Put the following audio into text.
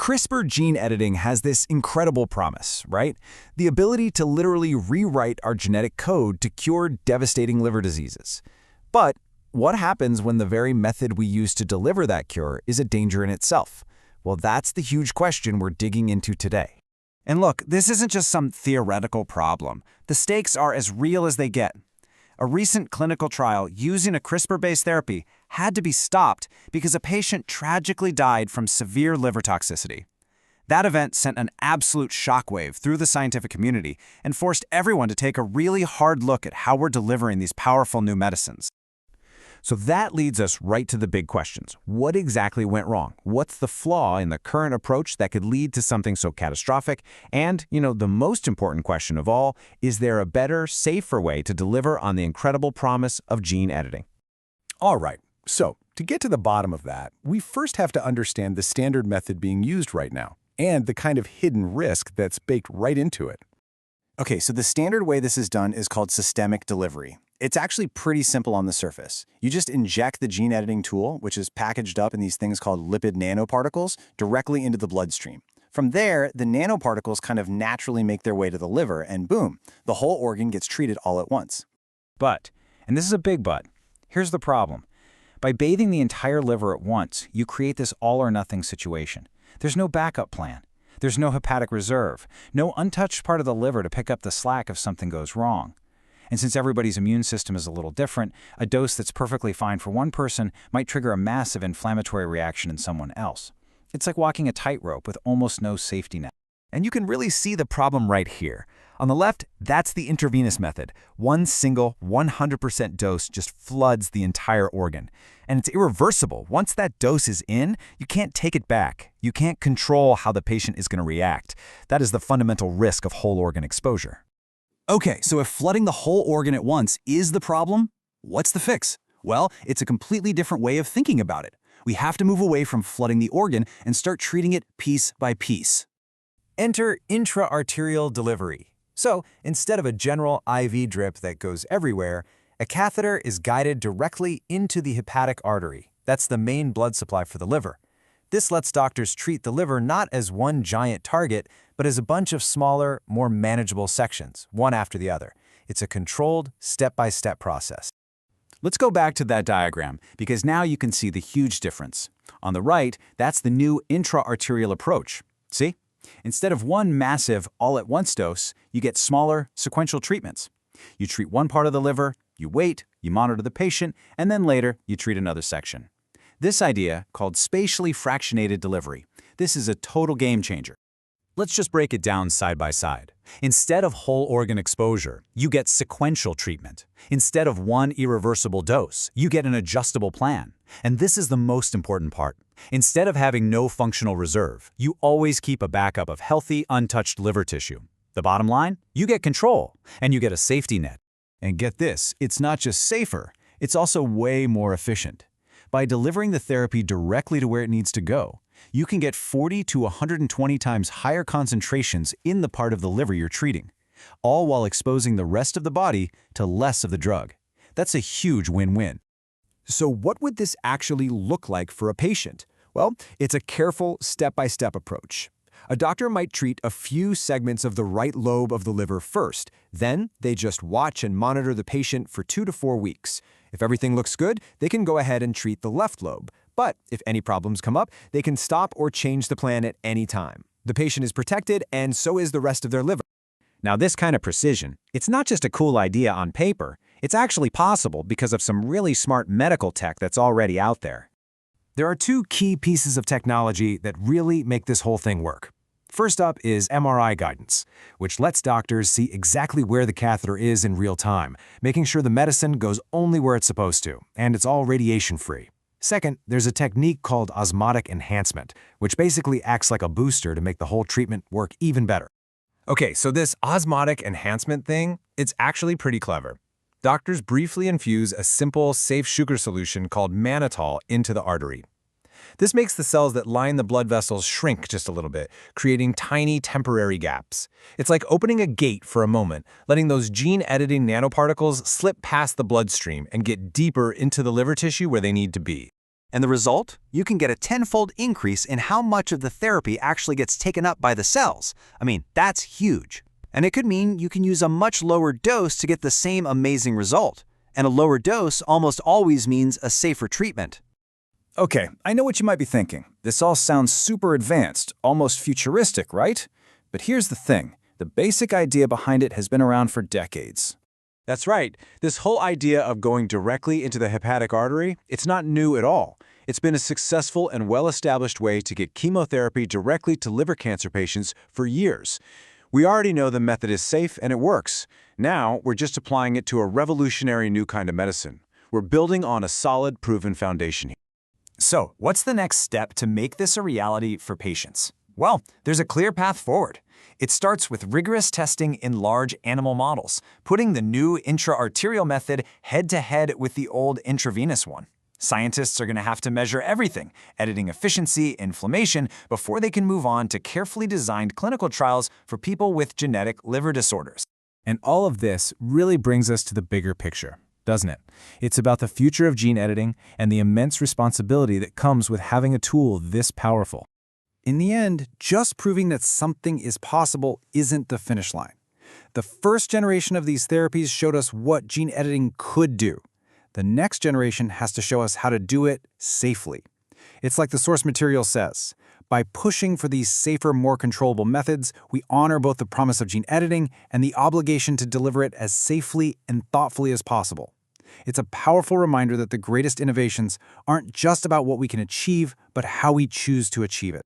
CRISPR gene editing has this incredible promise, right? The ability to literally rewrite our genetic code to cure devastating liver diseases. But what happens when the very method we use to deliver that cure is a danger in itself? Well, that's the huge question we're digging into today. And look, this isn't just some theoretical problem. The stakes are as real as they get. A recent clinical trial using a CRISPR-based therapy had to be stopped because a patient tragically died from severe liver toxicity. That event sent an absolute shockwave through the scientific community and forced everyone to take a really hard look at how we're delivering these powerful new medicines. So that leads us right to the big questions. What exactly went wrong? What's the flaw in the current approach that could lead to something so catastrophic? And, the most important question of all, is there a better, safer way to deliver on the incredible promise of gene editing? All right, so to get to the bottom of that, we first have to understand the standard method being used right now and the kind of hidden risk that's baked right into it. Okay, so the standard way this is done is called systemic delivery. It's actually pretty simple on the surface. You just inject the gene editing tool, which is packaged up in these things called lipid nanoparticles, directly into the bloodstream. From there, the nanoparticles kind of naturally make their way to the liver, and boom, the whole organ gets treated all at once. But, and this is a big but, here's the problem. By bathing the entire liver at once, you create this all-or-nothing situation. There's no backup plan. There's no hepatic reserve, no untouched part of the liver to pick up the slack if something goes wrong. And since everybody's immune system is a little different, a dose that's perfectly fine for one person might trigger a massive inflammatory reaction in someone else. It's like walking a tightrope with almost no safety net. And you can really see the problem right here. On the left, that's the intravenous method. One single 100% dose just floods the entire organ. And it's irreversible. Once that dose is in, you can't take it back. You can't control how the patient is going to react. That is the fundamental risk of whole organ exposure. Okay, so if flooding the whole organ at once is the problem, what's the fix? Well, it's a completely different way of thinking about it. We have to move away from flooding the organ and start treating it piece by piece. Enter intra-arterial delivery. So, instead of a general IV drip that goes everywhere, a catheter is guided directly into the hepatic artery. That's the main blood supply for the liver. This lets doctors treat the liver not as one giant target, but as a bunch of smaller, more manageable sections, one after the other. It's a controlled, step-by-step process. Let's go back to that diagram, because now you can see the huge difference. On the right, that's the new intra-arterial approach. See? Instead of one massive, all-at-once dose, you get smaller, sequential treatments. You treat one part of the liver, you wait, you monitor the patient, and then later, you treat another section. This idea, called spatially fractionated delivery, this is a total game changer. Let's just break it down side by side. Instead of whole organ exposure, you get sequential treatment. Instead of one irreversible dose, you get an adjustable plan. And this is the most important part. Instead of having no functional reserve, you always keep a backup of healthy, untouched liver tissue. The bottom line? You get control, and you get a safety net. And get this, it's not just safer, it's also way more efficient. By delivering the therapy directly to where it needs to go, you can get 40 to 120 times higher concentrations in the part of the liver you're treating, all while exposing the rest of the body to less of the drug. That's a huge win-win. So what would this actually look like for a patient? Well, it's a careful, step-by-step approach. A doctor might treat a few segments of the right lobe of the liver first. Then they just watch and monitor the patient for 2 to 4 weeks. If everything looks good, they can go ahead and treat the left lobe. But if any problems come up, they can stop or change the plan at any time. The patient is protected, and so is the rest of their liver. Now, this kind of precision, it's not just a cool idea on paper. It's actually possible because of some really smart medical tech that's already out there. There are two key pieces of technology that really make this whole thing work. First up is MRI guidance, which lets doctors see exactly where the catheter is in real time, making sure the medicine goes only where it's supposed to, and it's all radiation-free. Second, there's a technique called osmotic enhancement, which basically acts like a booster to make the whole treatment work even better. Okay, so this osmotic enhancement thing, it's actually pretty clever. Doctors briefly infuse a simple, safe sugar solution called mannitol into the artery. This makes the cells that line the blood vessels shrink just a little bit, creating tiny temporary gaps. It's like opening a gate for a moment, letting those gene-editing nanoparticles slip past the bloodstream and get deeper into the liver tissue where they need to be. And the result? You can get a tenfold increase in how much of the therapy actually gets taken up by the cells. I mean, that's huge. And it could mean you can use a much lower dose to get the same amazing result. And a lower dose almost always means a safer treatment. Okay, I know what you might be thinking. This all sounds super advanced, almost futuristic, right? But here's the thing. The basic idea behind it has been around for decades. That's right. This whole idea of going directly into the hepatic artery, it's not new at all. It's been a successful and well-established way to get chemotherapy directly to liver cancer patients for years. We already know the method is safe and it works. Now, we're just applying it to a revolutionary new kind of medicine. We're building on a solid, proven foundation here. So, what's the next step to make this a reality for patients? Well, there's a clear path forward. It starts with rigorous testing in large animal models, putting the new intra-arterial method head-to-head with the old intravenous one. Scientists are going to have to measure everything, editing efficiency, inflammation, before they can move on to carefully designed clinical trials for people with genetic liver disorders. And all of this really brings us to the bigger picture, doesn't it? It's about the future of gene editing and the immense responsibility that comes with having a tool this powerful. In the end, just proving that something is possible isn't the finish line. The first generation of these therapies showed us what gene editing could do. The next generation has to show us how to do it safely. It's like the source material says. By pushing for these safer, more controllable methods, we honor both the promise of gene editing and the obligation to deliver it as safely and thoughtfully as possible. It's a powerful reminder that the greatest innovations aren't just about what we can achieve, but how we choose to achieve it.